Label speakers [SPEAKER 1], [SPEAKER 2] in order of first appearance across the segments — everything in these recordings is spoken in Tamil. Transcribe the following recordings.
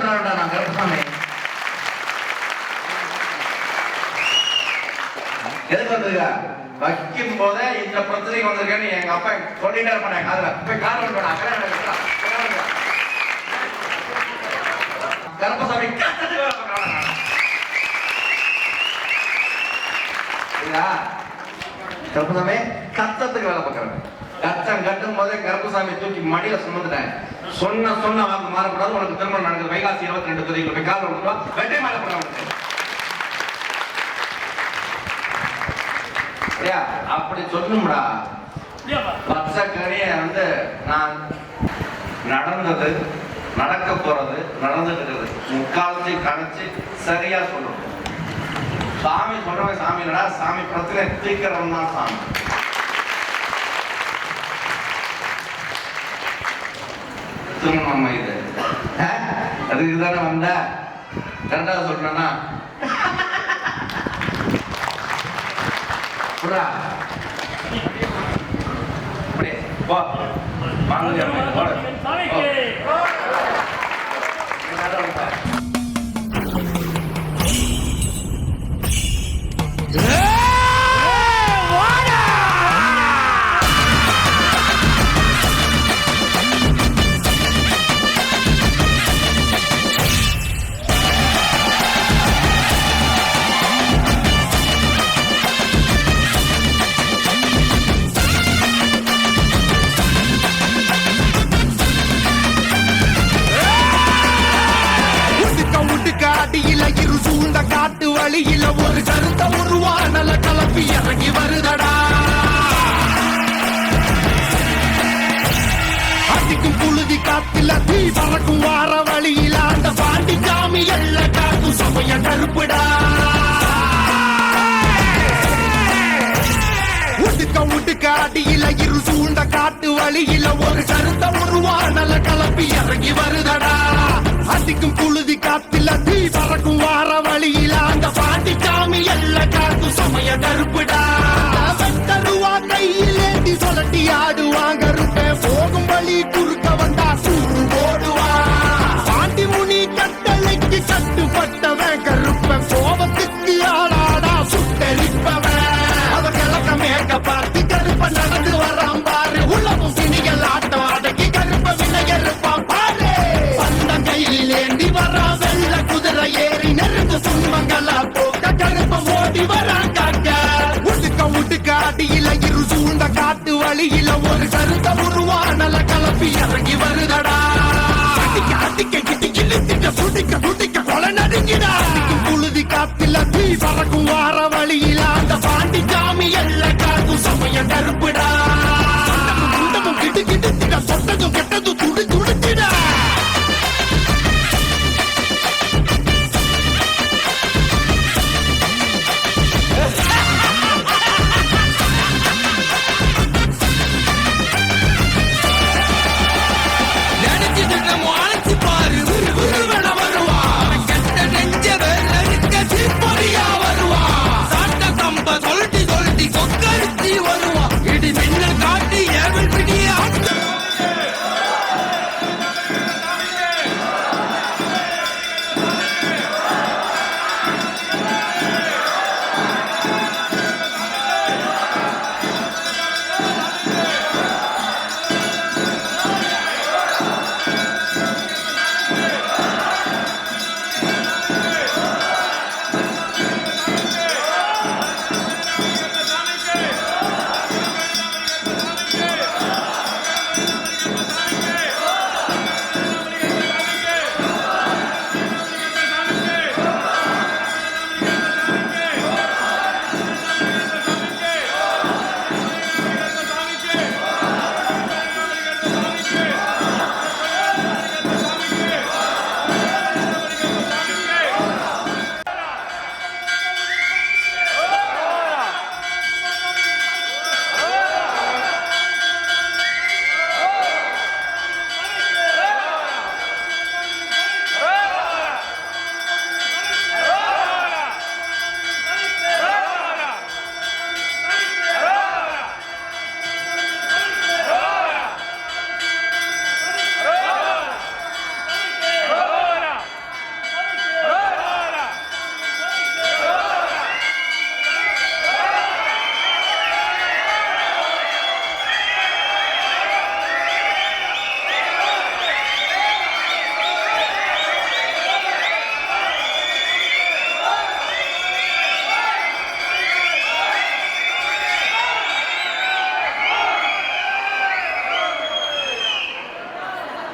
[SPEAKER 1] சொன்னாருடா நான் கருப்பசாமி. எதுக்கு வந்திருக்கா? வைக்கும் போதே இந்த பிரச்சனைக்கு வந்திருக்கேன்னு எங்க அப்பா சொல்லிட்டே இருப்பாங்க. அதுல போய் கார் கருப்பசாமி கருப்பசாமி கத்தத்துக்கு வேலை பார்க்கறேன். கச்சம் கட்டும் போதே கருப்பசாமி தூக்கி மடியில சுமந்துட்டேன். சொன்ன வாக்கு மாறக்கூடாது. உனக்கு திருமணம் நடக்குது வைகாசி 22 தேதிக்கு போய் கால விட்டுவா வெட்டை மாலை பண்ண அப்படி சொல்லும்டா. பச்சை கனிய நான் நடந்தது நடக்க போறது நடந்துட்டு இருக்குது முக்காலத்தை கணிச்சு சரியா சொல்லணும். சாமி சொல்றவன் சாமி இல்லடா, சாமி பிரச்சனை தீக்கிறவன் தான் சாமி. திருமணம் இது அதுக்கு தானே வந்த. ரெண்டாவது சொல்றேன்னா போ வாங்க காட்டு வழியில ஒரு கருத்த உருவானல கலப்பி இறங்கி வருதடா. அடிக்கும் புழுதி காத்துல தீ பறக்கும் வார வழியில அந்த பாண்டி சாமி எல்ல காக்கும் சமய கருப்புடா. உடுக்க அடியில இரு சூழ்ந்த காட்டு வழியில ஒரு கருத்த உருவானல கலப்பி இறங்கி வருதடா. அடிக்கும் புழுதி காத்துல தீ பறக்கும் வார வழியில அந்த பாண்டி சாமி எல்ல காக்கும் சமய கருப்புடா. வெட்டருவா கையிலேண்டி சொல்லட்டி ஆடுவாங்க இருப்பேன். போகும் வழி குறுக்க வந்தா சூடு போடுவா. பாண்டி முனி கட்டளைக்கு கட்டுப்பட்டவன் கருப்பன். கோபத்துக்கு ஆளாடா சுட்டரிப்பவன். அவ கிழக்க மேற்க பார்த்து கருப்ப நடந்து வரான் பாரு. உலகம் சினிகள் ஆட்டம் அடக்கி கருப்ப வினையறுப்பான் பாரு. பந்தம் கையிலேண்டி வரா வெள்ள குதிரை ஏறி நெருங்கு துன்பங்களா போக்க கருப்ப ஓடி வரான் காக்க. உடுக்க அடியில இரு சூழ்ந்த காட்டு வழியில ஒரு கருத்த உருவானல கலப்பி இறங்கி வருதடா. அடிக்க கிட்டி இழுத்திட்ட சுடிக்க கொலை நடுங்கிடா. புழுதி காத்துல தீ பறக்கும் வார வழியில அந்த பாண்டி சாமி எல்ல காக்கும் சமய கருப்புடா. கிட்டு கிட்டு சொட்டதும் கெட்டதும் துடி துடிச்சிடா. வருவா இடி மின்ன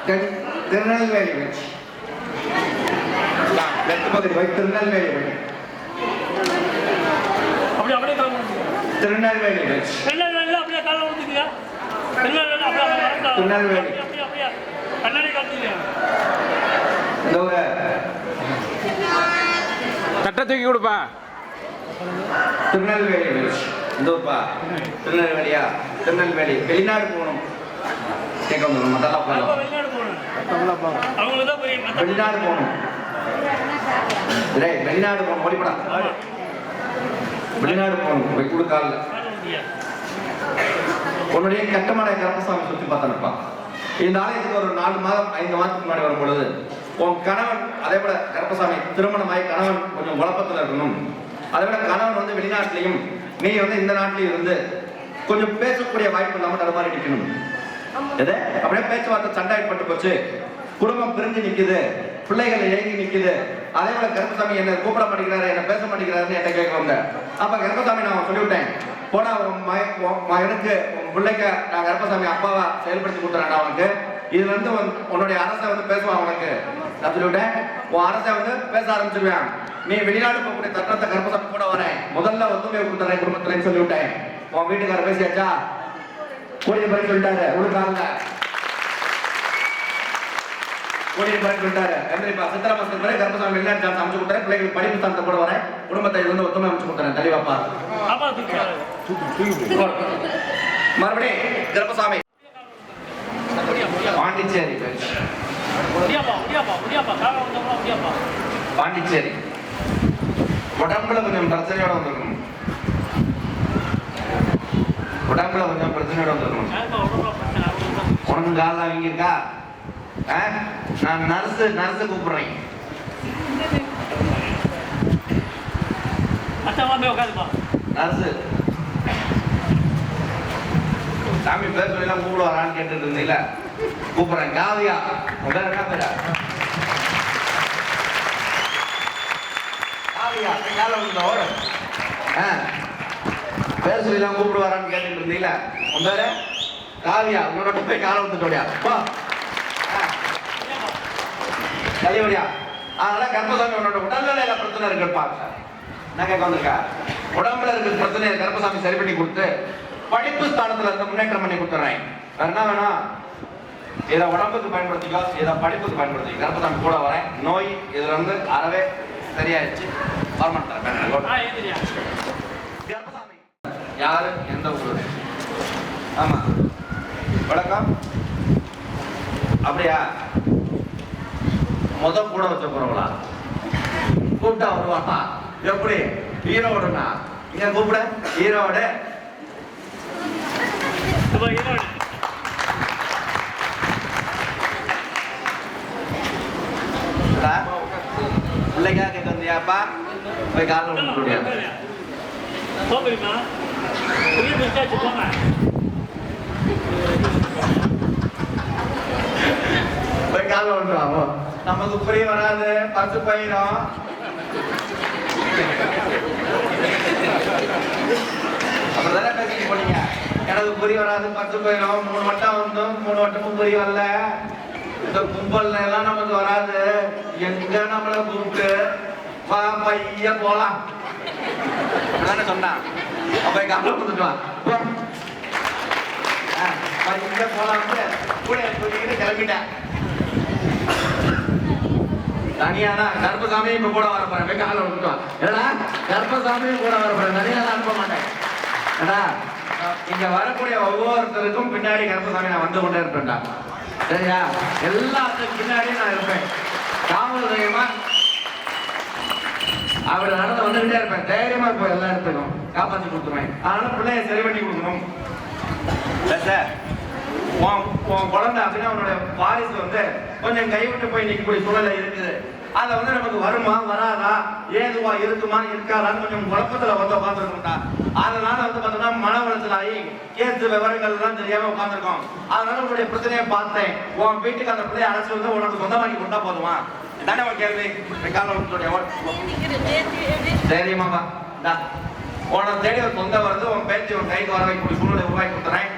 [SPEAKER 2] திருநெல்வேலி வச்சு வெட்டுப்பகுதி போய் திருநெல்வேலி வச்சு திருநெல்வேலி வச்சு திருநெல்வேலி
[SPEAKER 3] தட்டை தூக்கி கொடுப்பா.
[SPEAKER 2] திருநெல்வேலி வச்சு இந்தோப்பா திருநெல்வேலியா திருநெல்வேலி வெளிநாடு போகணும் கேட்க வந்துடும் மதெல்லாம் வெளிநாடு போகணும் வெளிநாடு போகணும் ஓடிப்படா வெளிநாடு போகணும் போய் கொடுக்கால உன்னுடைய கட்டமடை கருப்பசாமி சுற்றி பார்த்தனப்பா. இந்த ஆலயத்துக்கு ஒரு 4 மாதம் 5 மாதத்துக்கு முன்னாடி வரும் பொழுது உன் கணவன் அதே போல கருப்பசாமி திருமணமாய் கணவன் கொஞ்சம் குழப்பத்தில் இருக்கணும். அதே போல கணவன் வந்து வெளிநாட்டிலையும் நீ வந்து இந்த நாட்டிலையும் இருந்து கொஞ்சம் பேசக்கூடிய வாய்ப்பு இல்லாம தடுமாறி நிற்கணும். எது அப்படியே பேச்சுவார்த்தை சண்டை ஏற்பட்டு போச்சு, குடும்பம் பிரிஞ்சு நிக்குது, பிள்ளைகள் ஏங்கி நிக்குது. அதே போல கருப்பசாமி என்ன கூப்பிட மாட்டேங்கிறாரு, என்ன பேச மாட்டேங்கிறாருன்னு என்கிட்ட கேட்க வந்த. அப்ப கருப்பசாமி நான் சொல்லிவிட்டேன், போனா உன் மகனுக்கு உன் பிள்ளைக்கு நான் கருப்பசாமி அப்பாவா செயல்படுத்தி கொடுத்துறேன். அவனுக்கு இதுல இருந்து உன்னுடைய அரசை வந்து பேசுவான். உனக்கு நான் சொல்லிவிட்டேன், உன் அரசை வந்து பேச ஆரம்பிச்சிருவேன். நீ வெளிநாடு போகக்கூடிய தட்டத்தை கருப்பசாமி கூட வரேன், முதல்ல ஒத்துமையை கொடுத்துறேன் குடும்பத்துலன்னு சொல்லிவிட்டேன். உன் வீட்டுக்கார பேசியாச்சா? கூடிய பிறகு சொல்லிட்டாரு, உங்களுக்காக கூடிய பிறகு சொல்லிட்டாரு. சித்திரை மாசத்துக்கு பிறகு கருப்பசாமி வெளிநாட்டு சான்ஸ் அமைச்சு கொடுத்துறேன், பிள்ளைகளுக்கு படிப்பு சான்ஸை கூட வரேன், குடும்பத்தை வந்து ஒத்துமை அமைச்சு கொடுத்துறேன். தெளிவாப்பா மறுபடியும் கருப்பசாமி பாண்டிச்சேரி பாண்டிச்சேரி உடம்புல கொஞ்சம் பிரச்சனையோட வந்துருக்கணும். உடம்புல கொஞ்சம் பிரச்சனையோட வந்துருக்கணும். உனக்கு கால அவங்க இருக்கா? நான் நர்ஸு கூப்பிடுறேன். நர்ஸு சாமி பேர் சொல்லி எல்லாம் கூப்பிட வரான்னு கேட்டுட்டு இருந்தீங்களா? கூப்பிடுறேன். காவியா முதல்ல என்ன பேரா? காவியா கால வந்து பேர் சொல்லி எல்லாம் கூப்பிட வரான்னு கேட்டுட்டு இருந்தீங்களா? முதல்ல காவியா உன்னோட போய் காலை வந்துட்டோடியா தலைவடியா. அதனால கருப்பசாமி உன்னோட உடல்நிலையில பிரச்சனை இருக்குப்பா. என்ன கேட்க வந்திருக்கா? உடம்புல இருக்கிற பிரச்சனையை கருப்பசாமி சரி பண்ணி கொடுத்து படிப்பு ஸ்தானத்துல இருந்த முன்னேற்றம் பண்ணி கொடுத்துறேன். வேற என்ன வேணும்? இதை உடம்புக்கு பயன்படுத்திக்கோ, இதை படிப்புக்கு பயன்படுத்திக்கோ. கருப்பசாமி கூட வரேன். நோய் இதுல இருந்து அறவே சரியாயிடுச்சு. கருப்பசாமி யாரு, எந்த ஊரு? ஆமா வணக்கம். அப்படியா? கூட வச்ச போறவங்களா? கூப்பிட்டா வருவானா? எப்படி? ஈரோடுனா இங்க கூப்பிட ஈரோடு பிள்ளைக்கா கேட்டு வந்தியாப்பா? போய் காலில் விட்டு முடியாது. போய் காலில் விட்டுருவாங்க. நமக்கு புரிய வராது, பசு பயிரும் அப்படிதானே பேசிட்டு போனீங்க. எனக்கு புரிய வராது, பத்து போயிடும். 3 வட்டம் வந்தும் 3 வட்டமும் புரிய வரல. இந்த கும்பல்ல எல்லாம் நமக்கு வராது. எங்க நம்மள கூப்பிட்டு வா பைய போலாம் தானே சொன்னா. அப்ப காலம் கொடுத்துட்டு பைய போலாம் கூட சொல்லிக்கிட்டு கிளம்பிட்டேன். தனியானா கருப்பசாமியும் இப்ப கூட வர போறேன். காலம் விட்டுவான். ஏன்னா கருப்பசாமியும் கூட வர போறேன். தனியா அனுப்ப மாட்டேன். ஏன்னா இங்க வரக்கூடிய ஒவ்வொருத்தருக்கும் பின்னாடி கருப்பசாமி நான் வந்து கொண்டே இருப்பேன்டா. சரியா? எல்லாத்துக்கும் பின்னாடியும் நான் இருப்பேன். காவல் தைரியமா அவர் நடந்து வந்துகிட்டே இருப்பேன். தைரியமா இருப்பேன். எல்லா இடத்துக்கும் காப்பாற்றி கொடுத்துருவேன். அதனால பிள்ளைய சரி பண்ணி கொடுக்கணும். குழந்தை அப்படின்னா அவனுடைய வாரிசு வந்து கொஞ்சம் கைவிட்டு போய் நிற்கக்கூடிய சூழலை இருக்குது. அதை வந்து நமக்கு வருமா வராதா, ஏதுவா இருக்குமா இருக்காதான்னு கொஞ்சம் குழப்பத்துல வந்து உட்காந்துருக்கோம்டா. அதனால வந்து பார்த்தோம்னா மன உளைச்சல் ஆகி கேட்டு விவரங்கள் எல்லாம் தெரியாம உட்காந்துருக்கோம். அதனால உங்களுடைய பிரச்சனையை பார்த்தேன். உன் வீட்டுக்கு அந்த பிள்ளைய அழைச்சி வந்து உனக்கு சொந்தமாக்கி கொண்டா போதுமா? தானே உன் கேள்வி. சரிமாப்பா, உன தேடி ஒரு சொந்த வருது, உன் பேச்சு உன் கைக்கு வர வைக்கக்கூடிய சூழ்நிலை உருவாக்கி கொடுத்துறேன்.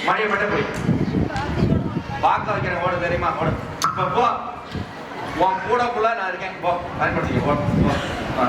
[SPEAKER 2] மழையப்பட்ட போய் பார்க்க வைக்கிறேன், ஓடு தெரியுமா, ஓடு. இப்போ போ, உன் கூடக்குள்ள நான் இருக்கேன், போ பயன்படுத்திக்க, போ.